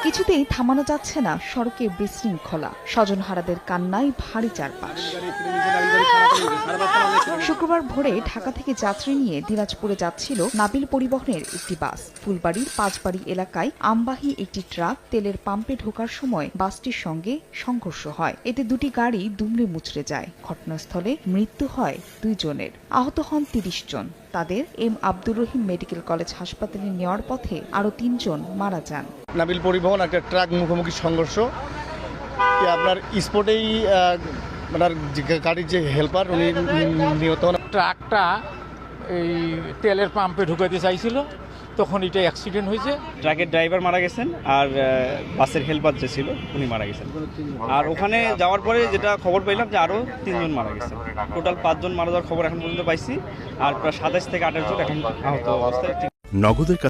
কিছুতেই থামানো যাচ্ছে না সড়কে বিশৃঙ্খলা, স্বজনহারাদের কান্নায় ভারী চারপাশ। শুক্রবার ভোরে ঢাকা থেকে যাত্রী নিয়ে দিনাজপুরে যাচ্ছিল নাবিল পরিবহনের একটি বাস। ফুলবাড়ির পাঁচবাড়ি এলাকায় আমবাহী একটি ট্রাক তেলের পাম্পে ঢোকার সময় বাসটির সঙ্গে সংঘর্ষ হয়। এতে দুটি গাড়ি দুমড়ে মুচড়ে যায়। ঘটনাস্থলে মৃত্যু হয় 2 জনের, আহত হন 30 জন। তাদের M Abdur Rahim medical college হাসপাতালে নেওয়ার পথে আরও 3 জন মারা যান। নাবিল পরিবহন একটা ট্রাক মুখোমুখি সংঘর্ষ, আপনার স্পটেই আপনার গাড়ির যে হেল্পার উনি নিহত হন। ট্রাকটা এই তেলের পাম্পে ঢুকাতে চাইছিল, তখন এটা অ্যাক্সিডেন্ট হয়েছে। ট্রাকের ড্রাইভার মারা গেছেন আর বাসের হেল্পার যে ছিল উনি মারা গেছেন। আর ওখানে যাওয়ার পরে যেটা খবর পেলাম যে আরও 3 জন মারা গেছেন। টোটাল 5 জন মারা যাওয়ার খবর এখন পর্যন্ত পাইছি, আর প্রায় 27 থেকে 28 জন এখন আহত অবস্থায়। নগদের